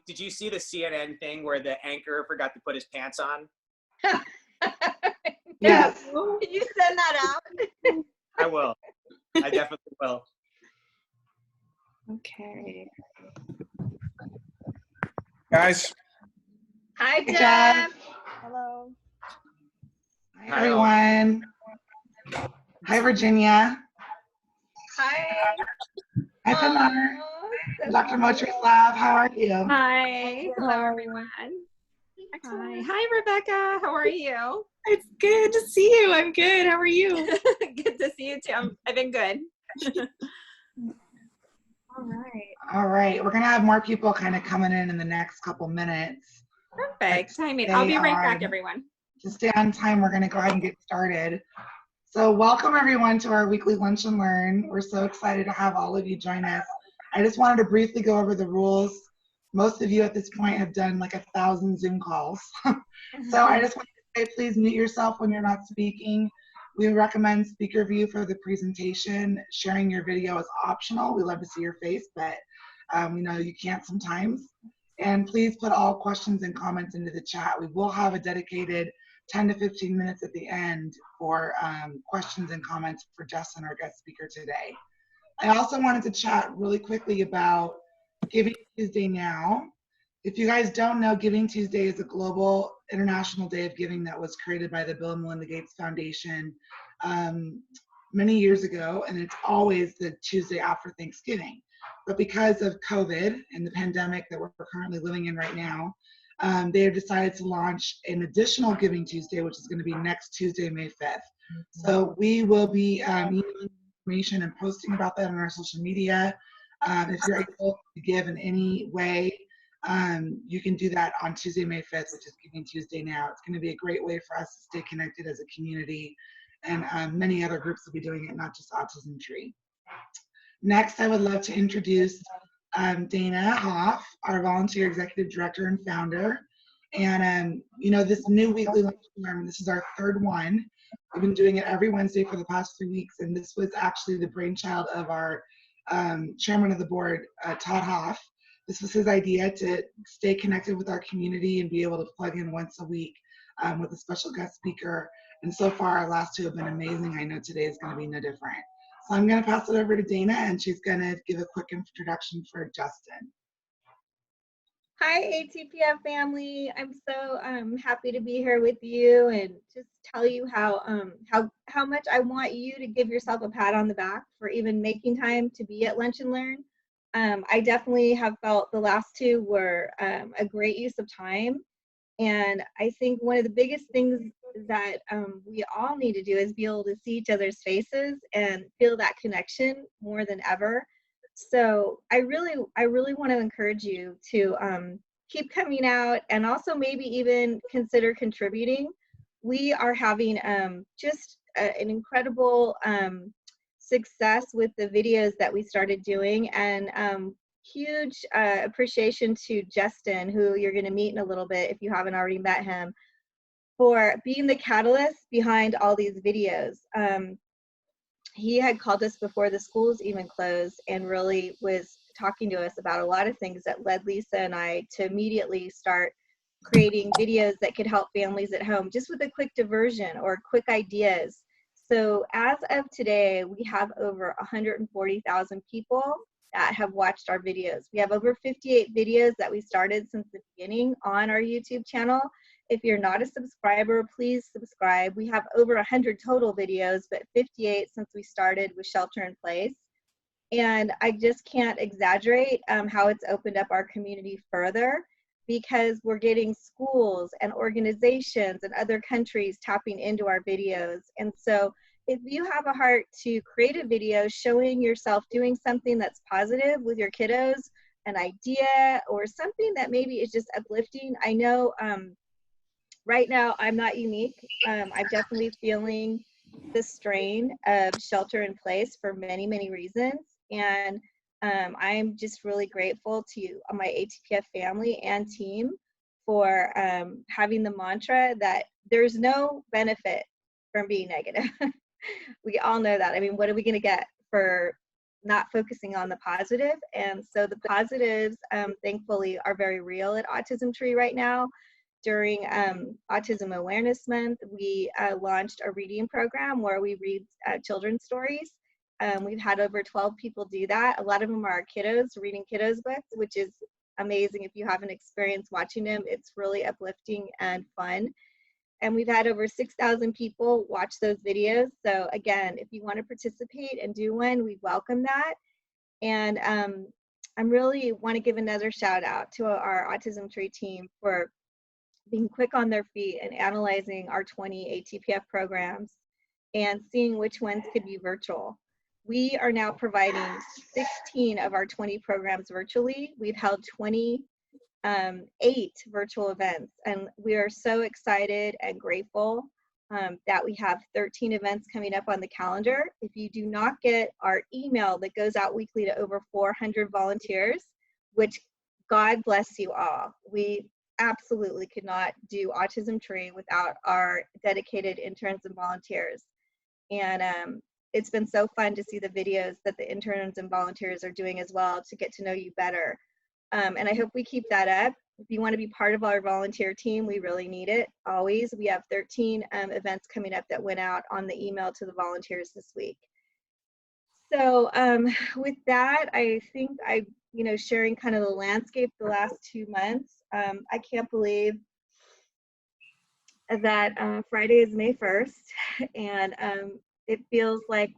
Did you see the CNN thing where the anchor forgot to put his pants on? Yes. Can you send that out? I will. I definitely will. Okay. Guys, Hi, Hey, Jeff. Jeff. Hello. Hi, everyone. Hi, Virginia. Hi. Hi, Pinar. Aw, Dr. Motrislav, how are you? Hi. Hello, everyone. Hi. Hi, Rebecca. How are you? It's good to see you. I'm good. How are you? Good to see you too. I've been good. All right. All right. We're going to have more people kind of coming in the next couple minutes. Perfect. Timing. I'll be right back, everyone. To stay on time, we're going to go ahead and get started. So welcome, everyone, to our weekly Lunch and Learn. We're so excited to have all of you join us. I just wanted to briefly go over the rules. Most of you at this point have done like 1,000 Zoom calls. So I just want to say, please mute yourself when you're not speaking. We recommend speaker view for the presentation. Sharing your video is optional. We love to see your face, but we know you can't sometimes. And please put all questions and comments into the chat. We will have a dedicated 10 to 15 minutes at the end for questions and comments for Justin, our guest speaker today. I also wanted to chat really quickly about Giving Tuesday now. If you guys don't know, Giving Tuesday is a global international day of giving that was created by the Bill and Melinda Gates Foundation many years ago, and it's always the Tuesday after Thanksgiving. But because of COVID and the pandemic that we're currently living in right now, they have decided to launch an additional Giving Tuesday, which is going to be next Tuesday, May 5th. So we will be emailing information and posting about that on our social media. If you're able to give in any way, you can do that on Tuesday, May 5th, which is Giving Tuesday now. It's going to be a great way for us to stay connected as a community, and many other groups will be doing it, not just Autism Tree. Next, I would love to introduce Dana Hoff, our volunteer executive director and founder. And you know, this new weekly lunch and learn, this is our third one. We've been doing it every Wednesday for the past 3 weeks, and this was actually the brainchild of our chairman of the board, Todd Hoff. This was his idea to stay connected with our community and be able to plug in once a week with a special guest speaker. And so far, our last two have been amazing. I know today is going to be no different. So I'm going to pass it over to Dana, and she's going to give a quick introduction for Justin. Hi, ATPF family. I'm so happy to be here with you and just tell you how much I want you to give yourself a pat on the back for even making time to be at Lunch and Learn. I definitely have felt the last two were a great use of time. And I think one of the biggest things that we all need to do is be able to see each other's faces and feel that connection more than ever. So I really want to encourage you to keep coming out and also maybe even consider contributing. We are having just an incredible success with the videos that we started doing, and huge appreciation to Justin, who you're going to meet in a little bit if you haven't already met him, for being the catalyst behind all these videos. He had called us before the schools even closed and really was talking to us about a lot of things that led Lisa and I to immediately start creating videos that could help families at home, just with a quick diversion or quick ideas. So as of today, we have over 140,000 people that have watched our videos. We have over 58 videos that we started since the beginning on our YouTube channel. If you're not a subscriber, please subscribe. We have over 100 total videos, but 58 since we started with Shelter in Place. And I just can't exaggerate how it's opened up our community further, because we're getting schools and organizations and other countries tapping into our videos. And so if you have a heart to create a video showing yourself doing something that's positive with your kiddos, an idea or something that maybe is just uplifting, I know right now I'm not unique. I'm definitely feeling the strain of shelter in place for many, many reasons. And I'm just really grateful to my ATPF family and team for having the mantra that there's no benefit from being negative. We all know that. I mean, what are we going to get for not focusing on the positive. And so the positives, thankfully, are very real at Autism Tree right now. During Autism Awareness Month, we launched a reading program where we read children's stories. We've had over 12 people do that. A lot of them are kiddos, reading kiddos books, which is amazing. If you haven't experienced watching them, it's really uplifting and fun. And we've had over 6,000 people watch those videos. So again, if you want to participate and do one, we welcome that. And I really want to give another shout out to our Autism Tree team for being quick on their feet and analyzing our 20 ATPF programs and seeing which ones could be virtual. We are now providing 16 of our 20 programs virtually. We've held 28 virtual events, and we are so excited and grateful that we have 13 events coming up on the calendar. If you do not get our email that goes out weekly to over 400 volunteers, which God bless you all. We absolutely could not do Autism Tree without our dedicated interns and volunteers. And it's been so fun to see the videos that the interns and volunteers are doing as well to get to know you better. And I hope we keep that up. If you want to be part of our volunteer team, we really need it always. We have 13 events coming up that went out on the email to the volunteers this week. So with that, I think sharing kind of the landscape the last 2 months. I can't believe that Friday is May 1st, and it feels like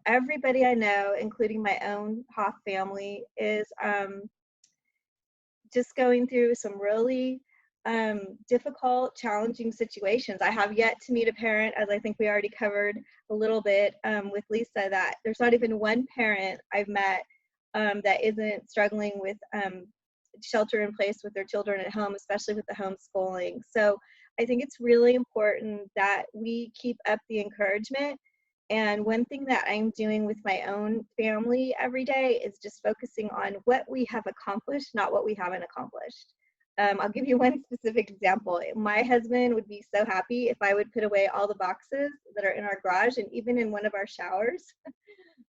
everybody I know, including my own Hoff family, is just going through some really difficult, challenging situations. I have yet to meet a parent, as I think we already covered a little bit with Lisa, that there's not even one parent I've met that isn't struggling with shelter in place with their children at home, especially with the homeschooling. So I think it's really important that we keep up the encouragement. And one thing that I'm doing with my own family every day is just focusing on what we have accomplished, not what we haven't accomplished. I'll give you one specific example. My husband would be so happy if I would put away all the boxes that are in our garage and even in one of our showers.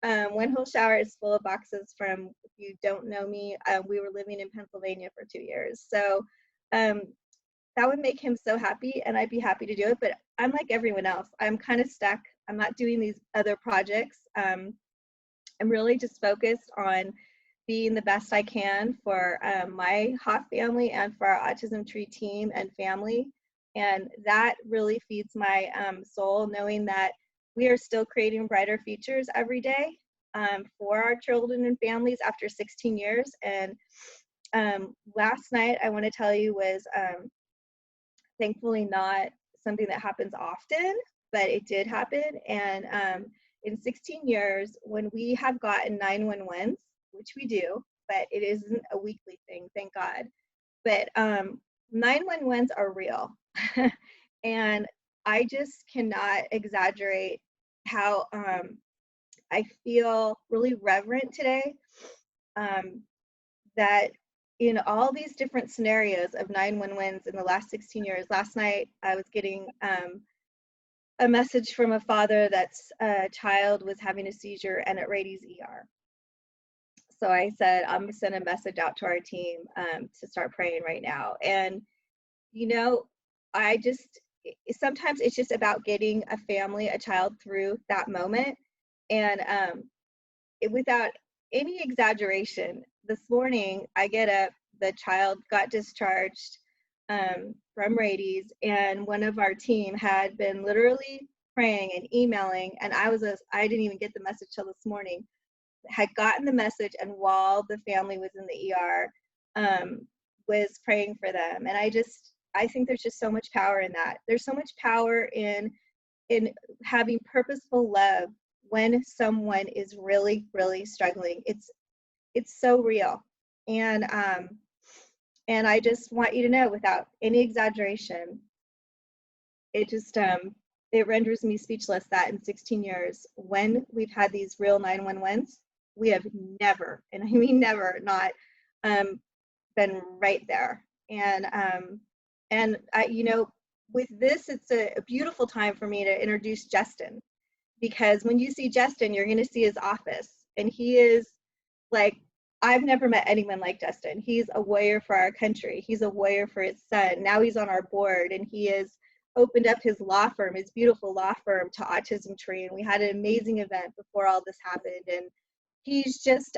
One whole shower is full of boxes from, if you don't know me, we were living in Pennsylvania for 2 years. So that would make him so happy, and I'd be happy to do it. But I'm like everyone else. I'm kind of stuck. I'm not doing these other projects. I'm really just focused on being the best I can for my Hoff family and for our Autism Tree team and family. And that really feeds my soul, knowing that we are still creating brighter futures every day for our children and families after 16 years. And last night, I want to tell you, was thankfully not something that happens often, but it did happen. And in 16 years, when we have gotten 911s, which we do, but it isn't a weekly thing, thank God. But 911s are real. And I just cannot exaggerate how I feel really reverent today that in all these different scenarios of 911s in the last 16 years, last night I was getting a message from a father that's child was having a seizure and at Rady's ER. So I said, I'm gonna send a message out to our team to start praying right now. And, sometimes it's just about getting a family, a child through that moment. And without any exaggeration, this morning I get up, the child got discharged from Rady's, and one of our team had been literally praying and emailing, and I didn't even get the message till this morning, had gotten the message, and while the family was in the ER, was praying for them. And I think there's just so much power in that. There's so much power in having purposeful love when someone is really, really struggling. It's so real. And I just want you to know, without any exaggeration, it just it renders me speechless that in 16 years, when we've had these real 911s, we have never, and I mean never, not been right there. And with this, it's a beautiful time for me to introduce Justin, because when you see Justin, you're going to see his office. And he is like, I've never met anyone like Justin. He's a warrior for our country. He's a warrior for his son. Now he's on our board, and he has opened up his law firm, his beautiful law firm, to Autism Tree. And we had an amazing event before all this happened. And he's just,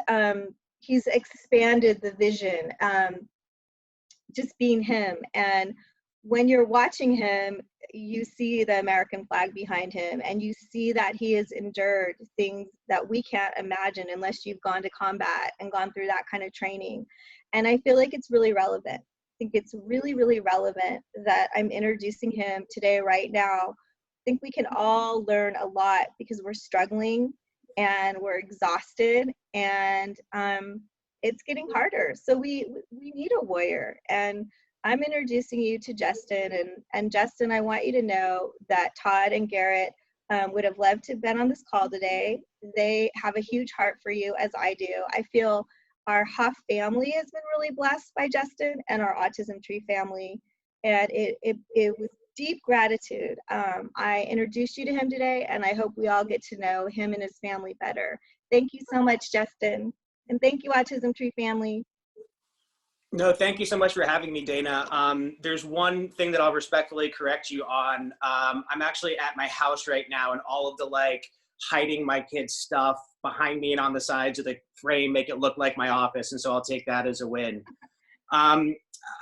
he's expanded the vision, just being him. And when you're watching him, you see the American flag behind him, and you see that he has endured things that we can't imagine unless you've gone to combat and gone through that kind of training. And I feel like it's really relevant. I think it's really, really relevant that I'm introducing him today, right now. I think we can all learn a lot because we're struggling and we're exhausted, and it's getting harder. So we need a warrior. And I'm introducing you to Justin, and Justin, I want you to know that Todd and Garrett would have loved to have been on this call today. They have a huge heart for you, as I do. I feel our Huff family has been really blessed by Justin, and our Autism Tree family, and it was deep gratitude. I introduced you to him today, and I hope we all get to know him and his family better. Thank you so much, Justin, and thank you, Autism Tree family. No, thank you so much for having me, Dana. There's one thing that I'll respectfully correct you on. I'm actually at my house right now, and all of the hiding my kids' stuff behind me and on the sides of the frame make it look like my office, and so I'll take that as a win.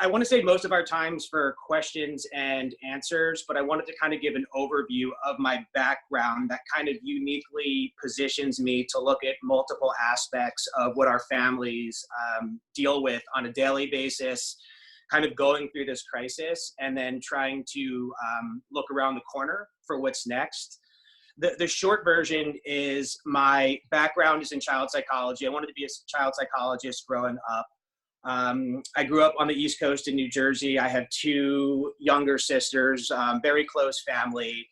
I want to save most of our times for questions and answers, but I wanted to kind of give an overview of my background that kind of uniquely positions me to look at multiple aspects of what our families deal with on a daily basis, kind of going through this crisis and then trying to look around the corner for what's next. The short version is my background is in child psychology. I wanted to be a child psychologist growing up. I grew up on the East Coast in New Jersey. I have two younger sisters, very close family.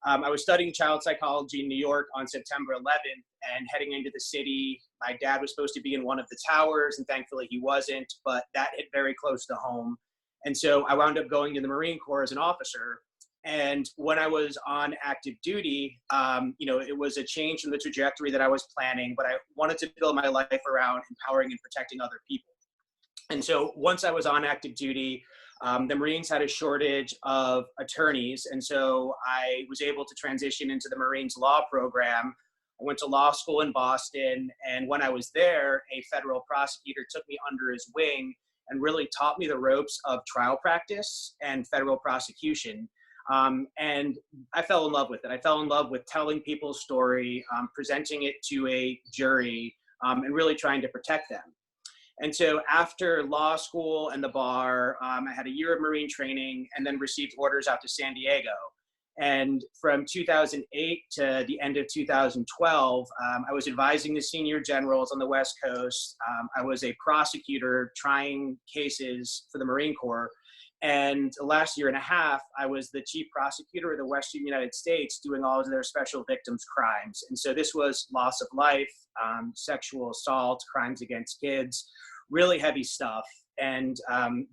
I was studying child psychology in New York on September 11th and heading into the city. My dad was supposed to be in one of the towers, and thankfully he wasn't, but that hit very close to home. And so I wound up going to the Marine Corps as an officer. And when I was on active duty, it was a change in the trajectory that I was planning, but I wanted to build my life around empowering and protecting other people. And so once I was on active duty, the Marines had a shortage of attorneys. And so I was able to transition into the Marines law program. I went to law school in Boston. And when I was there, a federal prosecutor took me under his wing and really taught me the ropes of trial practice and federal prosecution. And I fell in love with it. I fell in love with telling people's story, presenting it to a jury, and really trying to protect them. And so after law school and the bar, I had a year of Marine training and then received orders out to San Diego. And from 2008 to the end of 2012, I was advising the senior generals on the West Coast. I was a prosecutor trying cases for the Marine Corps. And the last year and a half, I was the chief prosecutor of the Western United States doing all of their special victims crimes. And so this was loss of life, sexual assault, crimes against kids, really heavy stuff. And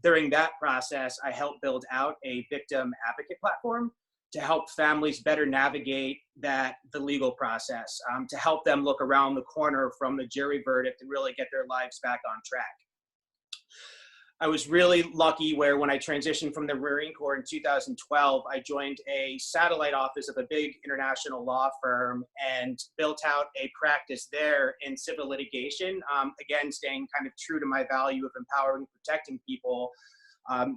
during that process, I helped build out a victim advocate platform to help families better navigate the legal process, to help them look around the corner from the jury verdict and really get their lives back on track. I was really lucky where when I transitioned from the Marine Corps in 2012, I joined a satellite office of a big international law firm and built out a practice there in civil litigation, again, staying kind of true to my value of empowering and protecting people.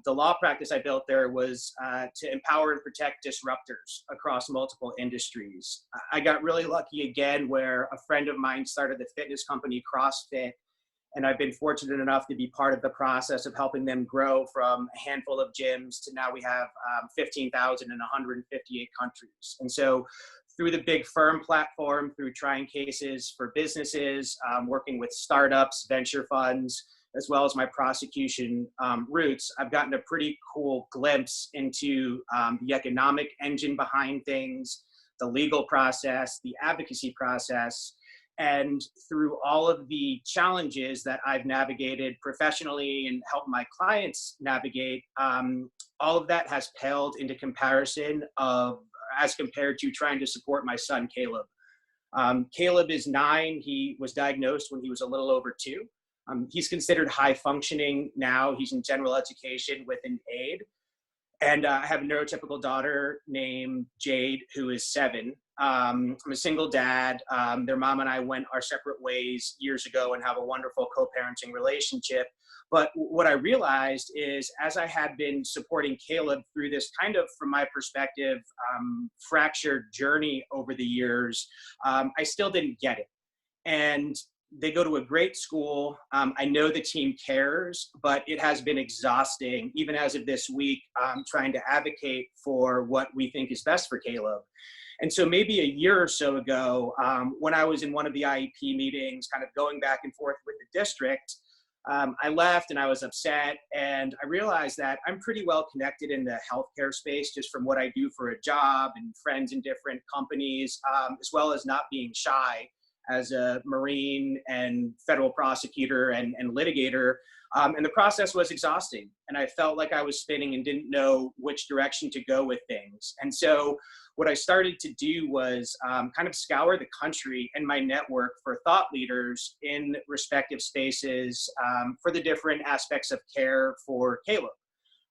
The law practice I built there was to empower and protect disruptors across multiple industries. I got really lucky again where a friend of mine started the fitness company CrossFit, and I've been fortunate enough to be part of the process of helping them grow from a handful of gyms to now we have 15,000 in 158 countries. And so through the big firm platform, through trying cases for businesses, working with startups, venture funds, as well as my prosecution roots, I've gotten a pretty cool glimpse into the economic engine behind things, the legal process, the advocacy process. And through all of the challenges that I've navigated professionally and helped my clients navigate, all of that has paled into comparison as compared to trying to support my son, Caleb. Caleb is 9. He was diagnosed when he was a little over 2. He's considered high functioning now. He's in general education with an aide. And I have a neurotypical daughter named Jade, who is 7. I'm a single dad. Their mom and I went our separate ways years ago and have a wonderful co-parenting relationship. But what I realized is, as I had been supporting Caleb through this kind of, from my perspective, fractured journey over the years, I still didn't get it. And they go to a great school. I know the team cares, but it has been exhausting, even as of this week, trying to advocate for what we think is best for Caleb. And so maybe a year or so ago, when I was in one of the IEP meetings, kind of going back and forth with the district, I left and I was upset, and I realized that I'm pretty well connected in the healthcare space just from what I do for a job and friends in different companies, as well as not being shy as a Marine and federal prosecutor and litigator. And the process was exhausting. And I felt like I was spinning and didn't know which direction to go with things. And so what I started to do was kind of scour the country and my network for thought leaders in respective spaces for the different aspects of care for Caleb.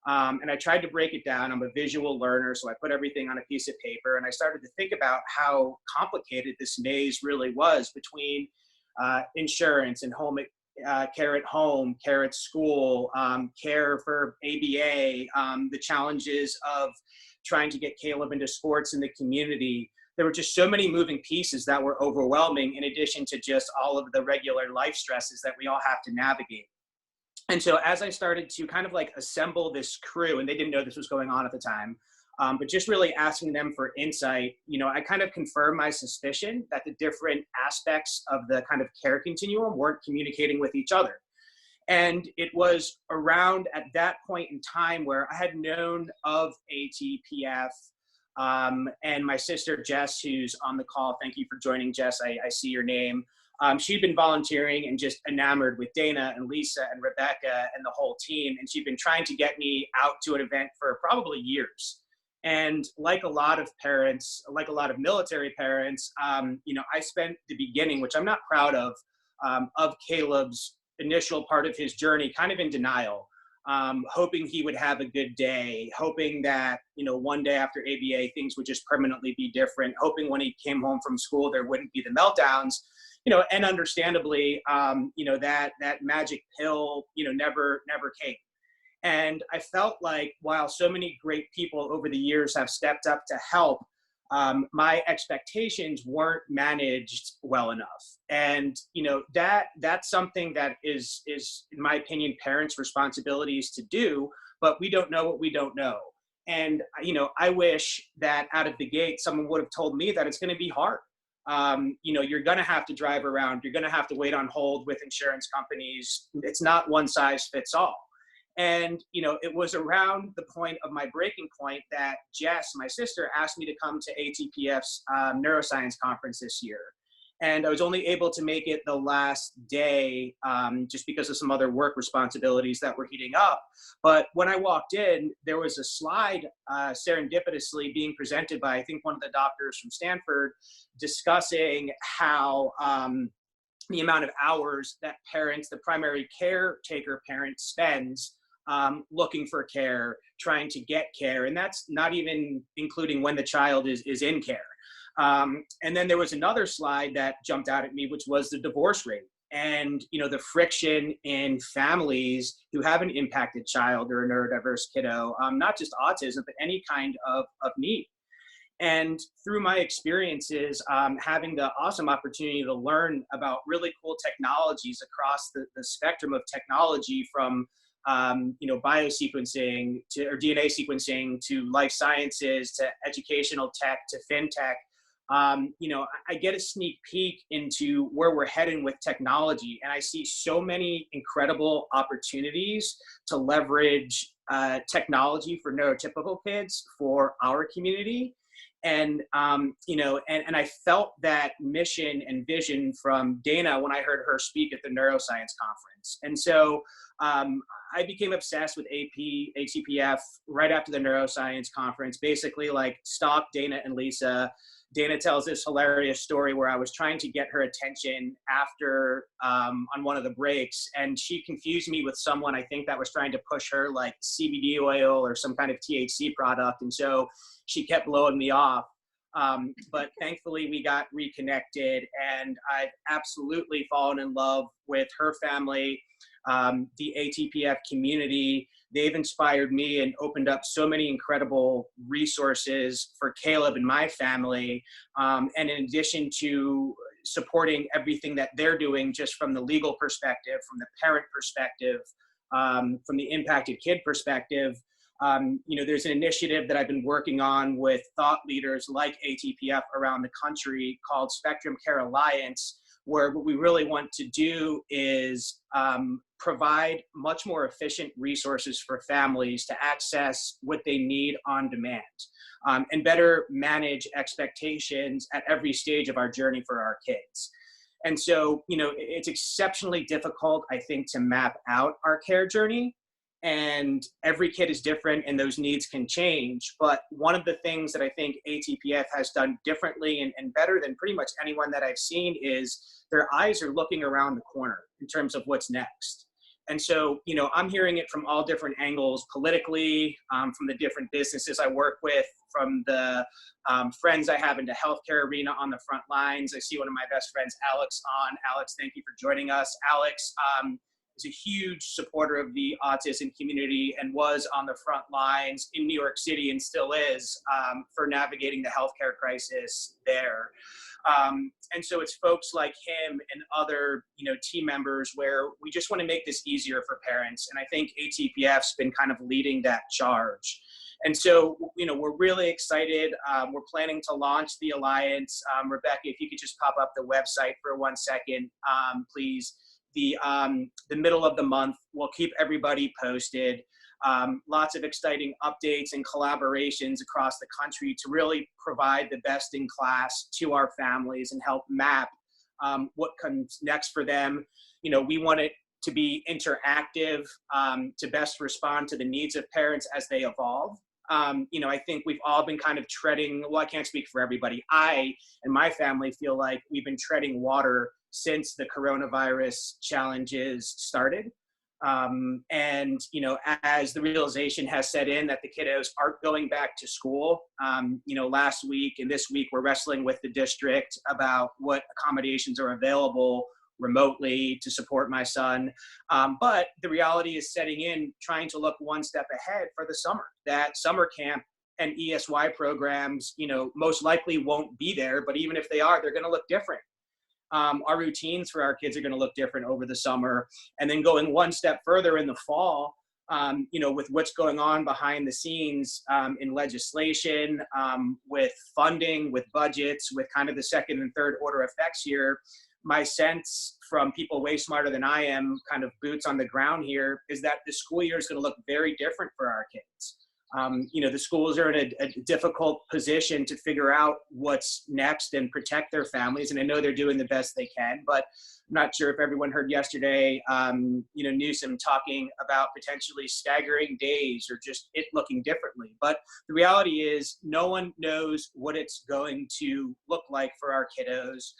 And I tried to break it down. I'm a visual learner, so I put everything on a piece of paper, and I started to think about how complicated this maze really was between insurance and home care at home, care at school, care for ABA, the challenges of trying to get Caleb into sports in the community. There were just so many moving pieces that were overwhelming, in addition to just all of the regular life stresses that we all have to navigate. And so as I started to kind of like assemble this crew, and they didn't know this was going on at the time, but just really asking them for insight, I kind of confirmed my suspicion that the different aspects of the kind of care continuum weren't communicating with each other. And it was around at that point in time where I had known of ATPF, and my sister Jess, who's on the call, thank you for joining, Jess, I see your name. She'd been volunteering and just enamored with Dana and Lisa and Rebecca and the whole team. And she'd been trying to get me out to an event for probably years. And like a lot of parents, like a lot of military parents, I spent the beginning, which I'm not proud of Caleb's initial part of his journey, kind of in denial, hoping he would have a good day, hoping that, one day after ABA, things would just permanently be different, hoping when he came home from school, there wouldn't be the meltdowns. And understandably, that magic pill, never came. And I felt like while so many great people over the years have stepped up to help, my expectations weren't managed well enough. And, that's something that is, in my opinion, parents' responsibilities to do, but we don't know what we don't know. And, I wish that out of the gate, someone would have told me that it's going to be hard. You're going to have to drive around. You're going to have to wait on hold with insurance companies. It's not one size fits all. And, it was around the point of my breaking point that Jess, my sister, asked me to come to ATPF's Neuroscience Conference this year. And I was only able to make it the last day just because of some other work responsibilities that were heating up. But when I walked in, there was a slide serendipitously being presented by, I think, one of the doctors from Stanford, discussing how the amount of hours that parents, the primary caretaker parent, spends looking for care, trying to get care. And that's not even including when the child is in care. And then there was another slide that jumped out at me, which was the divorce rate and, the friction in families who have an impacted child or a neurodiverse kiddo, not just autism, but any kind of need. And through my experiences, having the awesome opportunity to learn about really cool technologies across the spectrum of technology, from biosequencing or DNA sequencing to life sciences to educational tech to fintech, I get a sneak peek into where we're heading with technology, and I see so many incredible opportunities to leverage technology for neurotypical kids for our community. And, and I felt that mission and vision from Dana when I heard her speak at the Neuroscience Conference. parents. And so I became obsessed with ATPF right after the Neuroscience Conference, basically like stalked Dana and Lisa. Dana tells this hilarious story where I was trying to get her attention after on one of the breaks, and she confused me with someone I think that was trying to push her like CBD oil or some kind of THC product, and so she kept blowing me off. But thankfully we got reconnected, and I've absolutely fallen in love with her family, the ATPF community. They've inspired me and opened up so many incredible resources for Caleb and my family. And in addition to supporting everything that they're doing, just from the legal perspective, from the parent perspective, from the impacted kid perspective, there's an initiative that I've been working on with thought leaders like ATPF around the country called Spectrum Care Alliance, where what we really want to do is provide much more efficient resources for families to access what they need on demand, and better manage expectations at every stage of our journey for our kids. And so, it's exceptionally difficult, I think, to map out our care journey. And every kid is different and those needs can change. But one of the things that I think ATPF has done differently and better than pretty much anyone that I've seen is their eyes are looking around the corner in terms of what's next. And so, I'm hearing it from all different angles politically, from the different businesses I work with, from the friends I have in the healthcare arena on the front lines. I see one of my best friends, Alex, on. Alex, thank you for joining us. Alex is a huge supporter of the autism community and was on the front lines in New York City and still is, for navigating the healthcare crisis there. And so it's folks like him and other, team members where we just want to make this easier for parents. And I think ATPF's been kind of leading that charge. And so, we're really excited. We're planning to launch the Alliance. Rebecca, if you could just pop up the website for 1 second, please. The middle of the month, we'll keep everybody posted. Lots of exciting updates and collaborations across the country to really provide the best in class to our families and help map what comes next for them. We want it to be interactive, to best respond to the needs of parents as they evolve. I think we've all been kind of treading, well, I can't speak for everybody. I and my family feel like we've been treading water since the coronavirus challenges started. And, as the realization has set in that the kiddos aren't going back to school, last week and this week, we're wrestling with the district about what accommodations are available remotely to support my son. But the reality is setting in, trying to look one step ahead for the summer. That summer camp and ESY programs, most likely won't be there, but even if they are, they're going to look different. Our routines for our kids are going to look different over the summer. And then going one step further in the fall, with what's going on behind the scenes in legislation, with funding, with budgets, with kind of the second and third order effects here, my sense from people way smarter than I am, kind of boots on the ground here, is that the school year is going to look very different for our kids. The schools are in a difficult position to figure out what's next and protect their families. And I know they're doing the best they can, but I'm not sure if everyone heard yesterday, Newsom talking about potentially staggering days or just it looking differently. But the reality is no one knows what it's going to look like for our kiddos.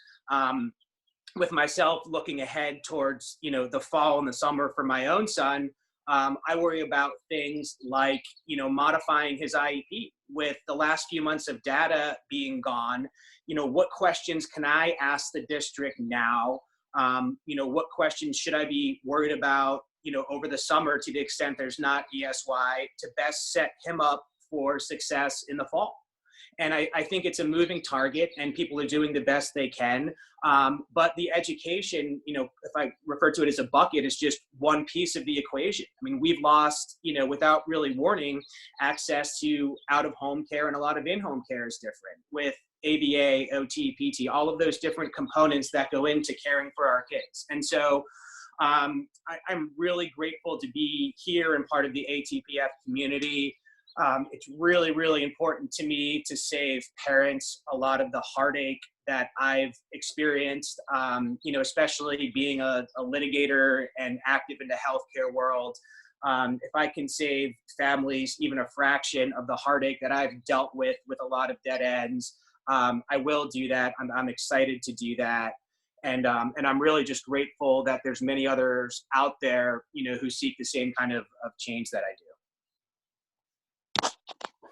With myself looking ahead towards, the fall and the summer for my own son, I worry about things like, modifying his IEP with the last few months of data being gone. What questions can I ask the district now? What questions should I be worried about, over the summer to the extent there's not ESY to best set him up for success in the fall? And I think it's a moving target and people are doing the best they can. But the education, if I refer to it as a bucket, is just one piece of the equation. I mean, we've lost, without really warning, access to out-of-home care, and a lot of in-home care is different with ABA, OT, PT, all of those different components that go into caring for our kids. And so I'm really grateful to be here and part of the ATPF community. It's really, really important to me to save parents a lot of the heartache that I've experienced, especially being a litigator and active in the healthcare world. If I can save families even a fraction of the heartache that I've dealt with a lot of dead ends, I will do that. I'm excited to do that. And I'm really just grateful that there's many others out there, who seek the same kind of change that I do.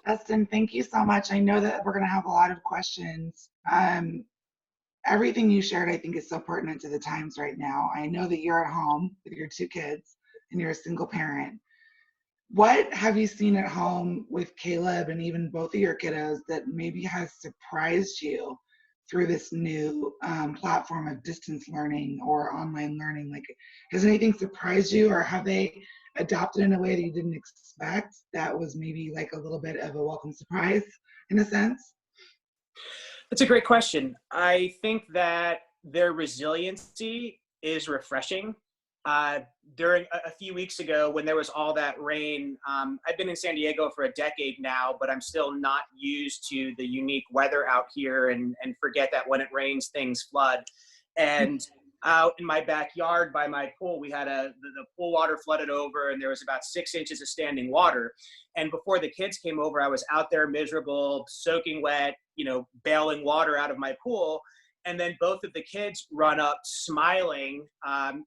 Dustin, thank you so much. I know that we're going to have a lot of questions. Everything you shared, I think, is so pertinent to the times right now. I know that you're at home with your 2 kids and you're a single parent. What have you seen at home with Caleb and even both of your kiddos that maybe has surprised you through this new platform of distance learning or online learning? Like, has anything surprised you, or have they adopted in a way that you didn't expect that was maybe like a little bit of a welcome surprise in a sense? That's a great question. I think that their resiliency is refreshing. During a few weeks ago when there was all that rain, I've been in San Diego for a decade now, but I'm still not used to the unique weather out here, and forget that when it rains, things flood. And out in my backyard by my pool, we had the pool water flooded over, and there was about 6 inches of standing water. And before the kids came over, I was out there miserable, soaking wet, bailing water out of my pool. And then both of the kids run up smiling,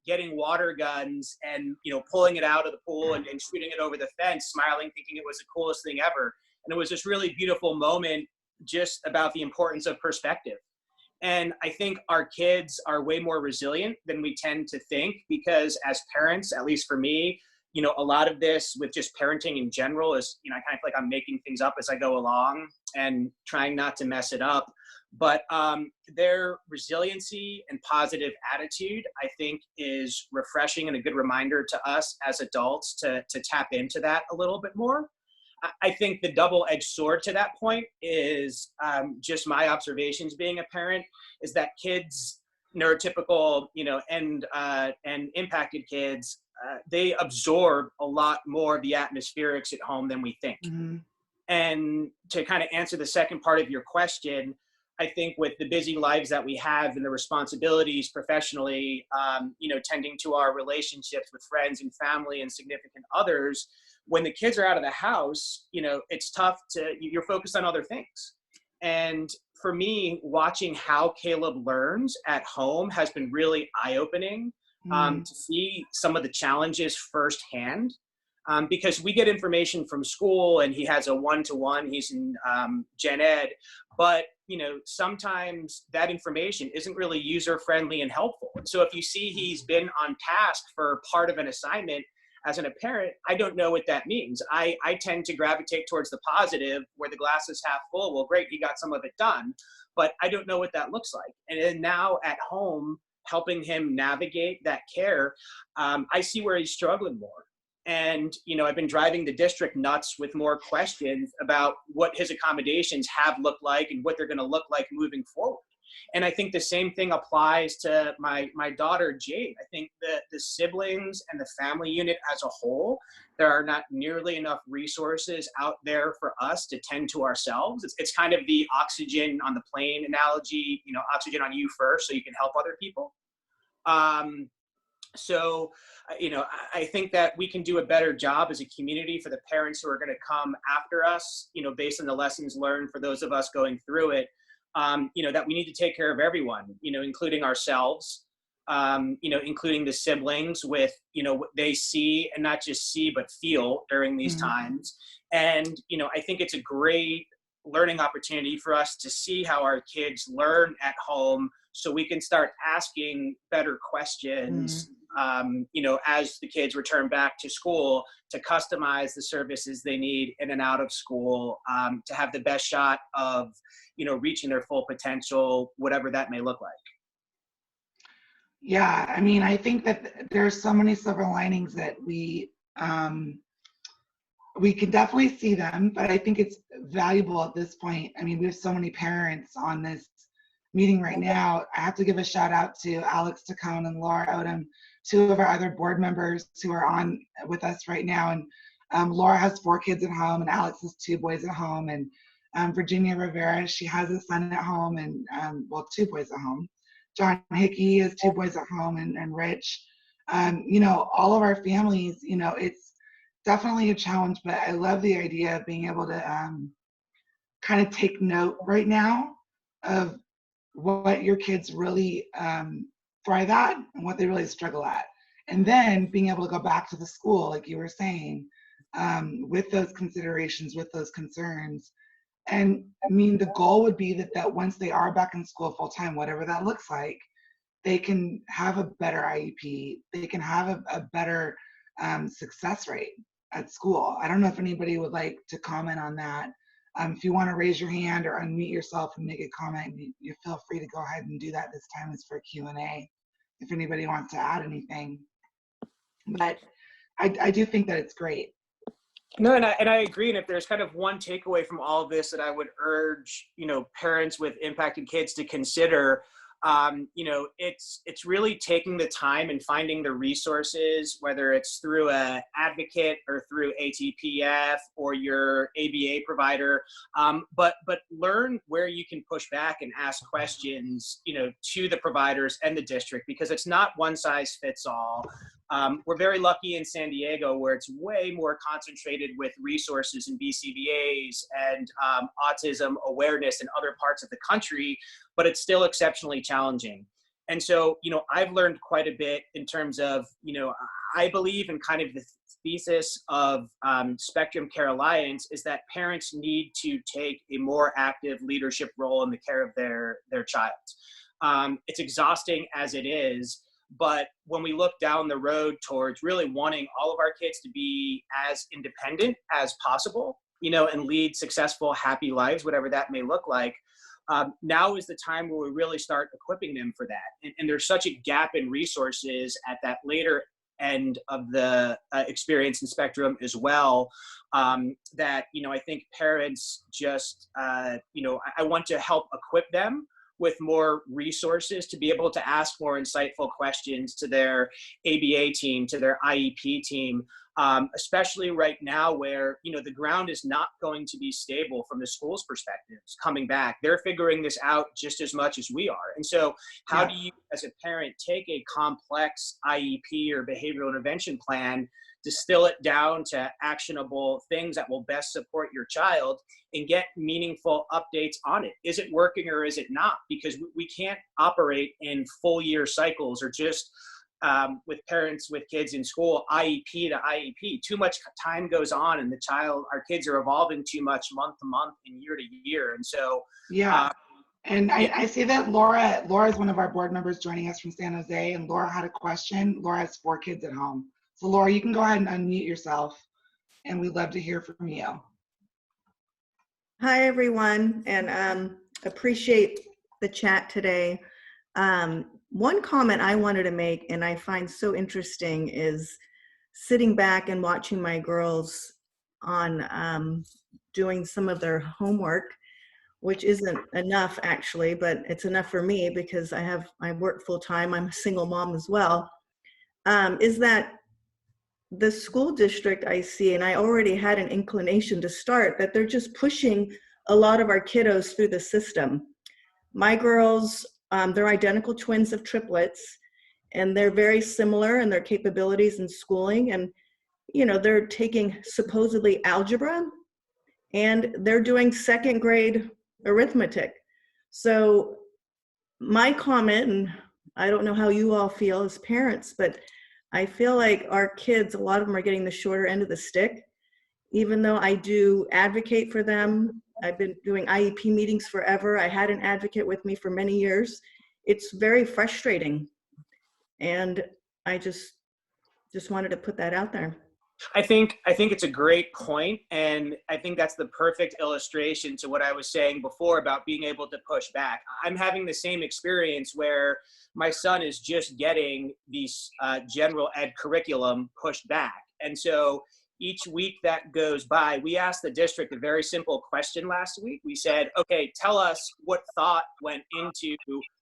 getting water guns and, pulling it out of the pool and shooting it over the fence, smiling, thinking it was the coolest thing ever. And it was this really beautiful moment just about the importance of perspective. And I think our kids are way more resilient than we tend to think, because as parents, at least for me, a lot of this with just parenting in general is, I kind of feel like I'm making things up as I go along and trying not to mess it up. But their resiliency and positive attitude, I think, is refreshing and a good reminder to us as adults to tap into that a little bit more. I think the double-edged sword to that point is just my observations being a parent, is that kids, neurotypical, and impacted kids, they absorb a lot more of the atmospherics at home than we think. Mm-hmm. And to kind of answer the second part of your question, I think with the busy lives that we have and the responsibilities professionally, tending to our relationships with friends and family and significant others, when the kids are out of the house, it's tough you're focused on other things. And for me, watching how Caleb learns at home has been really eye-opening, to see some of the challenges firsthand. Because we get information from school and he has a one-to-one, he's in gen ed, but sometimes that information isn't really user-friendly and helpful. And so if you see he's been on task for part of an assignment, as a parent, I don't know what that means. I tend to gravitate towards the positive, where the glass is half full. Well, great, he got some of it done, but I don't know what that looks like. And then now at home, helping him navigate that care, I see where he's struggling more. And, I've been driving the district nuts with more questions about what his accommodations have looked like and what they're going to look like moving forward. And I think the same thing applies to my daughter, Jade. I think the siblings and the family unit as a whole, there are not nearly enough resources out there for us to tend to ourselves. It's kind of the oxygen on the plane analogy, oxygen on you first so you can help other people. So, I think that we can do a better job as a community for the parents who are going to come after us, based on the lessons learned for those of us going through it, that we need to take care of everyone, including ourselves, including the siblings with, what they see, and not just see, but feel during these times. And, I think it's a great learning opportunity for us to see how our kids learn at home, so we can start asking better questions, as the kids return back to school, to customize the services they need in and out of school, to have the best shot of, reaching their full potential, whatever that may look like. Yeah, I mean, I think that there's so many silver linings that we can definitely see them, but I think it's valuable at this point. I mean, we have so many parents on this meeting right now. I have to give a shout out to Alex Tacone and Laura Odom, 2 of our other board members who are on with us right now. And Laura has 4 kids at home, and Alex has 2 boys at home. And Virginia Rivera, she has a son at home and, well, 2 boys at home. John Hickey has 2 boys at home and Rich. You know, all of our families, you know, it's definitely a challenge, but I love the idea of being able to kind of take note right now of what your kids really thrive at and what they really struggle at. And then being able to go back to the school, like you were saying, with those considerations, with those concerns. And I mean, the goal would be that once they are back in school full time, whatever that looks like, they can have a better IEP, they can have a better success rate at school. I don't know if anybody would like to comment on that. If you want to raise your hand or unmute yourself and make a comment, you feel free to go ahead and do that. This time is for Q&A, if anybody wants to add anything. But I do think that it's great. No, and I agree. And if there's kind of one takeaway from all of this that I would urge, you know, parents with impacted kids to consider, you know, it's really taking the time and finding the resources, whether it's through an advocate or through ATPF or your ABA provider, but learn where you can push back and ask questions, you know, to the providers and the district, because it's not one size fits all. We're very lucky in San Diego where it's way more concentrated with resources and BCBAs and autism awareness in other parts of the country, but it's still exceptionally challenging. And so, you know, I've learned quite a bit in terms of, you know, I believe in kind of the thesis of Spectrum Care Alliance is that parents need to take a more active leadership role in the care of their child. It's exhausting as it is. But when we look down the road towards really wanting all of our kids to be as independent as possible, you know, and lead successful, happy lives, whatever that may look like, now is the time where we really start equipping them for that. And there's such a gap in resources at that later end of the experience in Spectrum as well, that, you know, I think parents just, you know, I want to help equip them with more resources to be able to ask more insightful questions to their ABA team, to their IEP team, especially right now where, you know, the ground is not going to be stable from the school's perspectives coming back. They're figuring this out just as much as we are. And so how do you, as a parent, take a complex IEP or behavioral intervention plan, distill it down to actionable things that will best support your child and get meaningful updates on it? Is it working or is it not? Because we can't operate in full year cycles or just with parents with kids in school, IEP to IEP. Too much time goes on and our kids are evolving too much month to month and year to year. And so, and I see that Laura is one of our board members joining us from San Jose, and Laura had a question. Laura has 4 kids at home. So Laura, you can go ahead and unmute yourself, and we'd love to hear from you. Hi, everyone, and appreciate the chat today. One comment I wanted to make, and I find so interesting, is sitting back and watching my girls on doing some of their homework, which isn't enough actually, but it's enough for me because I work full time. I'm a single mom as well. Is that the school district I see, and I already had an inclination to start, that they're just pushing a lot of our kiddos through the system. My girls, they're identical twins of triplets, and they're very similar in their capabilities in schooling. And, you know, they're taking supposedly algebra, and they're doing 2nd grade arithmetic. So my comment, and I don't know how you all feel as parents, but I feel like our kids, a lot of them are getting the shorter end of the stick. Even though I do advocate for them, I've been doing IEP meetings forever. I had an advocate with me for many years. It's very frustrating. And I just wanted to put that out there. I think it's a great point, and I think that's the perfect illustration to what I was saying before about being able to push back. I'm having the same experience where my son is just getting these general ed curriculum pushed back. And so each week that goes by, we asked the district a very simple question last week. We said, okay, tell us what thought went into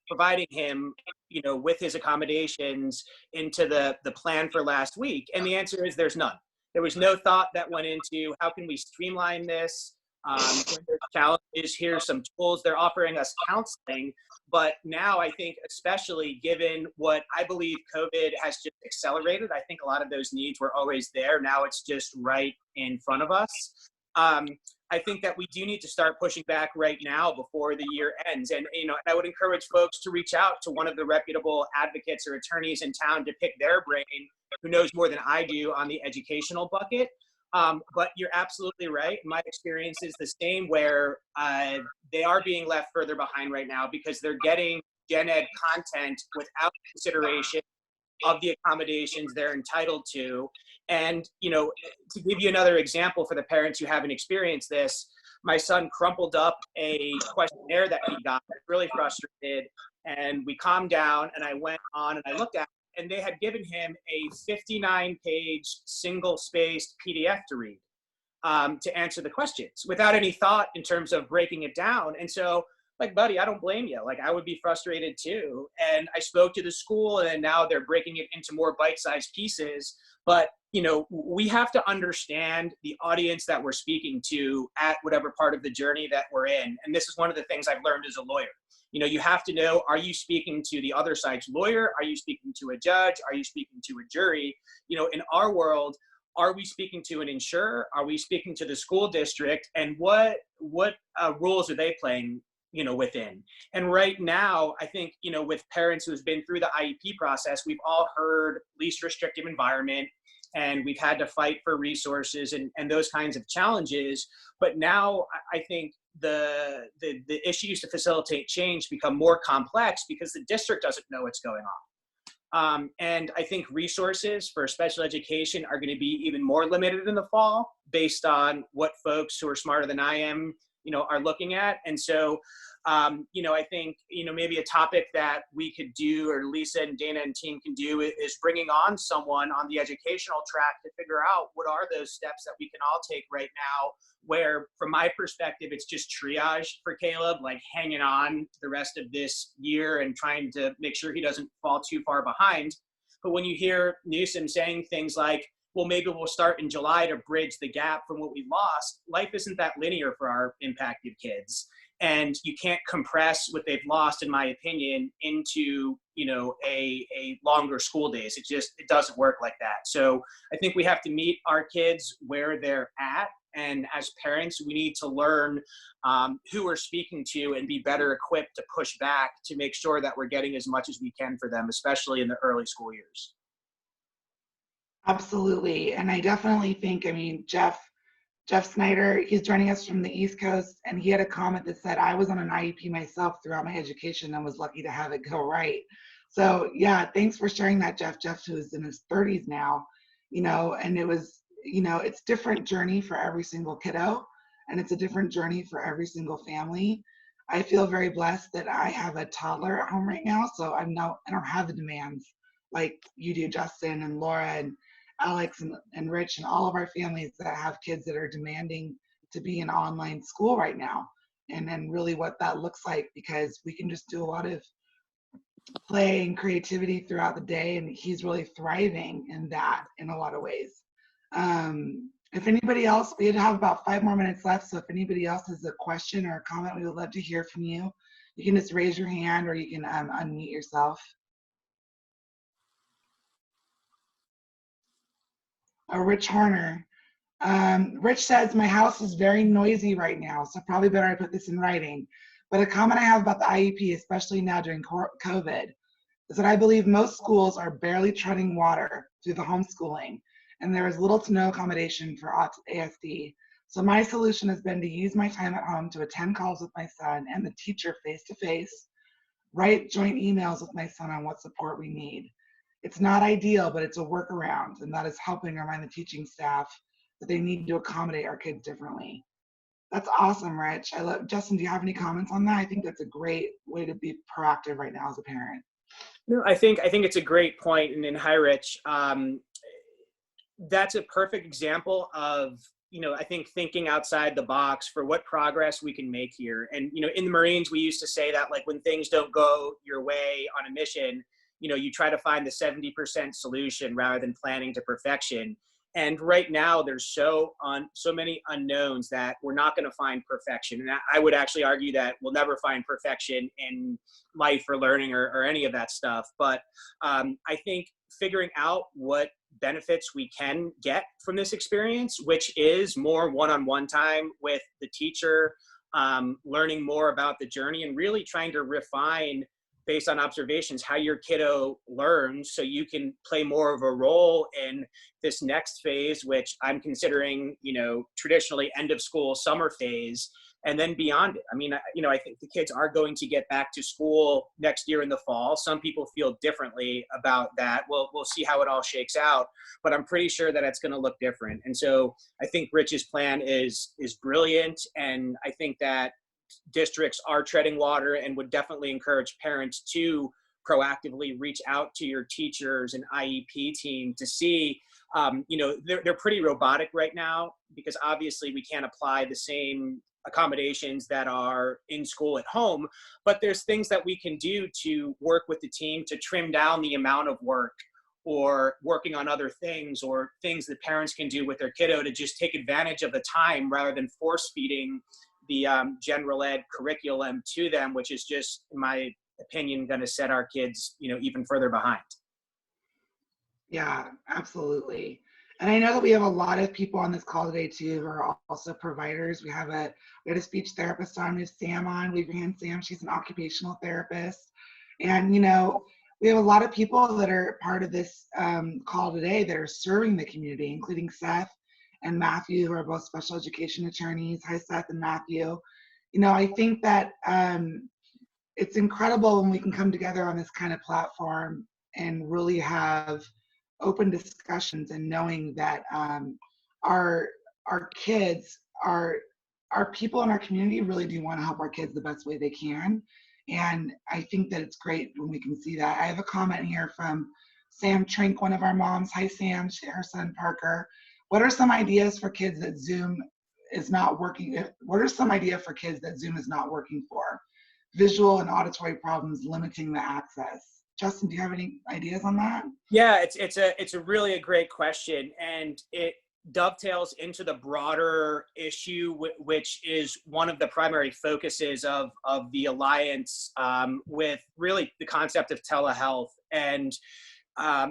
providing him, you know, with his accommodations into the plan for last week. And the answer is there's none. There was no thought that went into how can we streamline this? When there's challenges, here's some tools. They're offering us counseling. But now I think, especially given what I believe COVID has just accelerated, I think a lot of those needs were always there. Now it's just right in front of us. I think that we do need to start pushing back right now before the year ends. And, I would encourage folks to reach out to one of the reputable advocates or attorneys in town to pick their brain, who knows more than I do on the educational bucket. But you're absolutely right. My experience is the same, where they are being left further behind right now because they're getting gen ed content without consideration of the accommodations they're entitled to. And, to give you another example for the parents who haven't experienced this, my son crumpled up a questionnaire that he got, really frustrated, and we calmed down, and I went on and I looked at it, and they had given him a 59-page single-spaced PDF to read to answer the questions without any thought in terms of breaking it down. And so, like, buddy, I don't blame you. Like, I would be frustrated too. And I spoke to the school, and now they're breaking it into more bite-sized pieces. But, we have to understand the audience that we're speaking to at whatever part of the journey that we're in. And this is one of the things I've learned as a lawyer. You have to know, are you speaking to the other side's lawyer? Are you speaking to a judge? Are you speaking to a jury? In our world, are we speaking to an insurer? Are we speaking to the school district? And what rules are they playing, within? And right now, I think, with parents who've been through the IEP process, we've all heard least restrictive environment, and we've had to fight for resources and those kinds of challenges. But now I think the issues to facilitate change become more complex because the district doesn't know what's going on. And I think resources for special education are going to be even more limited in the fall based on what folks who are smarter than I am, are looking at. And so, I think, maybe a topic that we could do, or Lisa and Dana and team can do, is bringing on someone on the educational track to figure out what are those steps that we can all take right now, where from my perspective, it's just triage for Caleb, like hanging on the rest of this year and trying to make sure he doesn't fall too far behind. But when you hear Newsom saying things like, well, maybe we'll start in July to bridge the gap from what we lost, life isn't that linear for our impacted kids. And you can't compress what they've lost, in my opinion, into, a longer school days. It doesn't work like that. So I think we have to meet our kids where they're at. And as parents, we need to learn who we're speaking to and be better equipped to push back to make sure that we're getting as much as we can for them, especially in the early school years. Absolutely. And I definitely think, Jeff Snyder, he's joining us from the East Coast, and he had a comment that said, I was on an IEP myself throughout my education and was lucky to have it go right. So yeah, thanks for sharing that, Jeff. Jeff, who is in his 30s now, and it was, it's different journey for every single kiddo, and it's a different journey for every single family. I feel very blessed that I have a toddler at home right now, so I don't have the demands like you do, Justin and Laura and Alex and Rich and all of our families that have kids that are demanding to be in online school right now. And then really what that looks like, because we can just do a lot of play and creativity throughout the day, and he's really thriving in that in a lot of ways. If anybody else, we have about 5 more minutes left, so if anybody else has a question or a comment, we would love to hear from you. You can just raise your hand, or you can unmute yourself. Rich Horner. Rich says, my house is very noisy right now, so probably better I put this in writing. But a comment I have about the IEP, especially now during COVID, is that I believe most schools are barely treading water through the homeschooling, and there is little to no accommodation for ASD. So my solution has been to use my time at home to attend calls with my son and the teacher face-to-face, write joint emails with my son on what support we need. It's not ideal, but it's a workaround, and that is helping remind the teaching staff that they need to accommodate our kids differently. That's awesome, Rich. Justin, do you have any comments on that? I think that's a great way to be proactive right now as a parent. No, I think it's a great point. And hi, Rich. That's a perfect example of, I think thinking outside the box for what progress we can make here. And, in the Marines, we used to say that, like, when things don't go your way on a mission, you try to find the 70% solution rather than planning to perfection. And right now there's so many unknowns that we're not going to find perfection. And I would actually argue that we'll never find perfection in life or learning or any of that stuff. But I think figuring out what benefits we can get from this experience, which is more one-on-one time with the teacher, learning more about the journey, and really trying to refine based on observations how your kiddo learns, so you can play more of a role in this next phase, which I'm considering, traditionally end of school summer phase, and then beyond it. I mean, I think the kids are going to get back to school next year in the fall. Some people feel differently about that. We'll see how it all shakes out, but I'm pretty sure that it's going to look different. And so I think Rich's plan is brilliant, and I think that districts are treading water and would definitely encourage parents to proactively reach out to your teachers and IEP team to see, they're pretty robotic right now, because obviously we can't apply the same accommodations that are in school at home, but there's things that we can do to work with the team to trim down the amount of work, or working on other things, or things that parents can do with their kiddo to just take advantage of the time rather than force feeding the general ed curriculum to them, which is just, in my opinion, going to set our kids, even further behind. Yeah, absolutely. And I know that we have a lot of people on this call today too who are also providers. We had a speech therapist on. We have Sam on. Wave your hand, Sam. She's an occupational therapist. And we have a lot of people that are part of this call today that are serving the community, including Seth and Matthew, who are both special education attorneys. Hi, Seth and Matthew. I think that it's incredible when we can come together on this kind of platform and really have open discussions, and knowing that our kids, our people in our community really do want to help our kids the best way they can. And I think that it's great when we can see that. I have a comment here from Sam Trink, one of our moms. Hi, Sam. Her son, Parker. What are some ideas for kids that Zoom is not working? What are some ideas for kids that Zoom is not working for? Visual and auditory problems limiting the access. Justin, do you have any ideas on that? Yeah, it's a really a great question, and it dovetails into the broader issue, which is one of the primary focuses of the Alliance, with really the concept of telehealth, and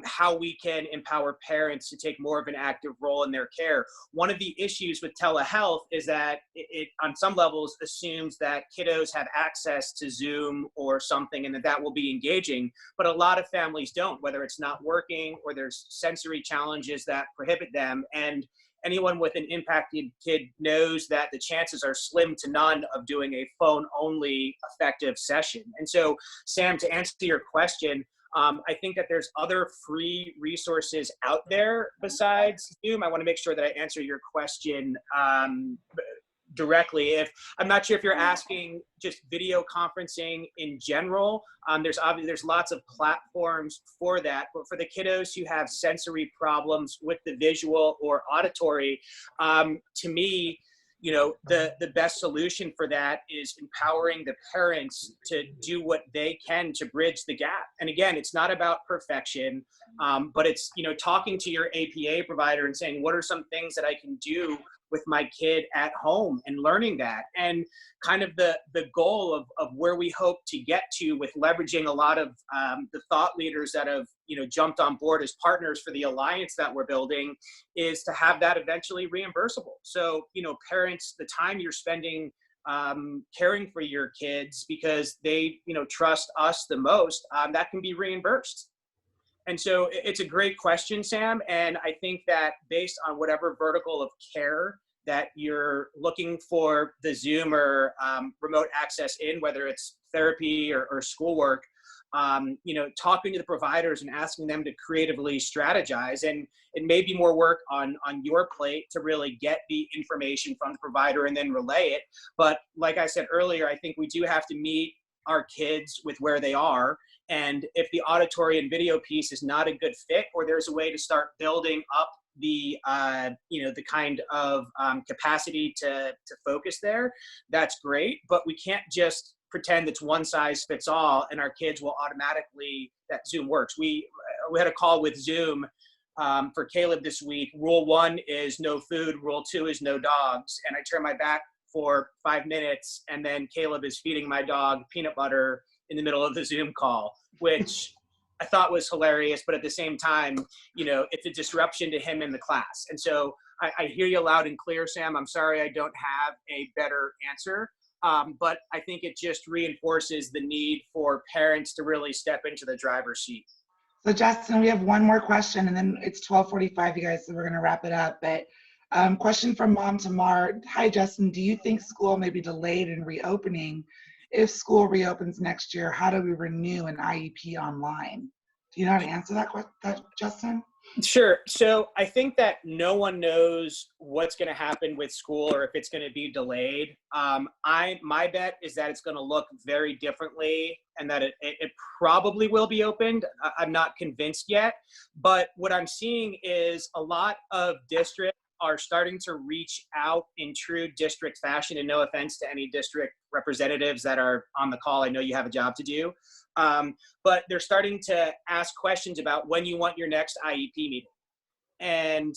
how we can empower parents to take more of an active role in their care. One of the issues with telehealth is that it on some levels assumes that kiddos have access to Zoom or something, and that will be engaging, but a lot of families don't, whether it's not working or there's sensory challenges that prohibit them. And anyone with an impacted kid knows that the chances are slim to none of doing a phone-only effective session. And so, Sam, to answer your question, I think that there's other free resources out there besides Zoom. I want to make sure that I answer your question directly. I'm not sure if you're asking just video conferencing in general. There's lots of platforms for that, but for the kiddos who have sensory problems with the visual or auditory, to me, the best solution for that is empowering the parents to do what they can to bridge the gap. And again, it's not about perfection, but it's, talking to your APA provider and saying, what are some things that I can do with my kid at home, and learning that. And kind of the goal of where we hope to get to with leveraging a lot of the thought leaders that have, jumped on board as partners for the Alliance that we're building, is to have that eventually reimbursable. So, parents, the time you're spending caring for your kids because they, trust us the most, that can be reimbursed. And so it's a great question, Sam. And I think that based on whatever vertical of care that you're looking for the Zoom or remote access in, whether it's therapy or schoolwork, talking to the providers and asking them to creatively strategize. And it may be more work on your plate to really get the information from the provider and then relay it. But like I said earlier, I think we do have to meet our kids with where they are. And if the auditory and video piece is not a good fit, or there's a way to start building up the the kind of capacity to focus there, that's great. But we can't just pretend it's one size fits all and our kids will automatically, that Zoom works. We had a call with Zoom for Caleb this week. Rule 1 is no food. Rule 2 is no dogs. And I turn my back for 5 minutes, and then Caleb is feeding my dog peanut butter in the middle of the Zoom call, which I thought was hilarious. But at the same time, it's a disruption to him in the class. And so I hear you loud and clear, Sam. I'm sorry I don't have a better answer. But I think it just reinforces the need for parents to really step into the driver's seat. So Justin, we have one more question, and then it's 12:45, you guys, so we're going to wrap it up. But question from Mom Tamar. Hi, Justin. Do you think school may be delayed in reopening? If school reopens next year, how do we renew an IEP online? Do you know how to answer that question, Justin? Sure. So I think that no one knows what's going to happen with school or if it's going to be delayed. My bet is that it's going to look very differently and that it probably will be opened. I'm not convinced yet. But what I'm seeing is a lot of districts are starting to reach out in true district fashion, and no offense to any district representatives that are on the call. I know you have a job to do. But they're starting to ask questions about when you want your next IEP meeting. And,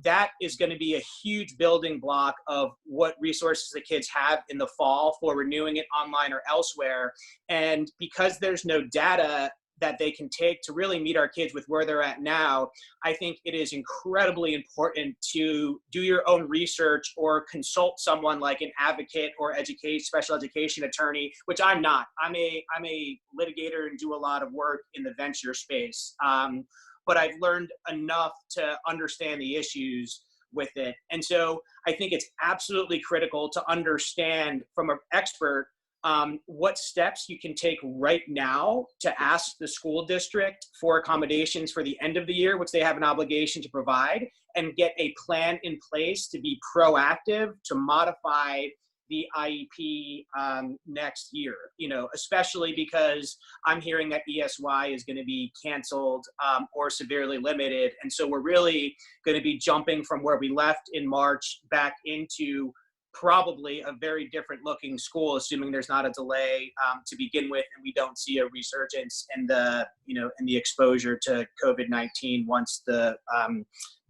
that is going to be a huge building block of what resources the kids have in the fall for renewing it online or elsewhere. And because there's no data that they can take to really meet our kids with where they're at now, I think it is incredibly important to do your own research or consult someone like an advocate or special education attorney, which I'm not. I'm a litigator and do a lot of work in the venture space. But I've learned enough to understand the issues with it. And so I think it's absolutely critical to understand from an expert what steps you can take right now to ask the school district for accommodations for the end of the year, which they have an obligation to provide, and get a plan in place to be proactive to modify the IEP next year, especially because I'm hearing that ESY is going to be canceled or severely limited. And so we're really going to be jumping from where we left in March back into probably a very different looking school, assuming there's not a delay to begin with, and we don't see a resurgence in the, in the exposure to COVID-19 once the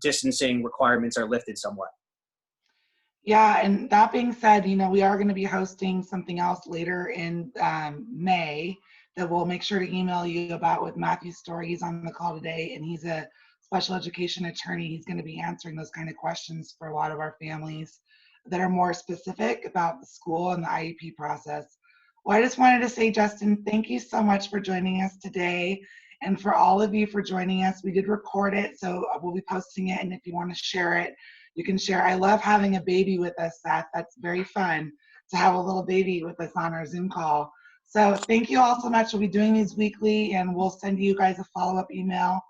distancing requirements are lifted somewhat. Yeah, and that being said, we are going to be hosting something else later in May that we'll make sure to email you about with Matthew's story. He's on the call today, and he's a special education attorney. He's going to be answering those kind of questions for a lot of our families that are more specific about the school and the IEP process. Well, I just wanted to say, Justin, thank you so much for joining us today, and for all of you for joining us. We did record it, so we'll be posting it, and if you want to share it, you can share. I love having a baby with us, Seth. That's very fun to have a little baby with us on our Zoom call. So thank you all so much. We'll be doing these weekly, and we'll send you guys a follow-up email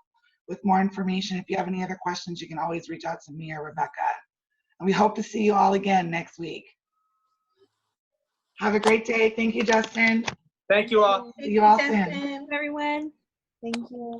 with more information. If you have any other questions, you can always reach out to me or Rebecca. And we hope to see you all again next week. Have a great day. Thank you, Justin. Thank you all. See you all soon. Everyone. Thank you.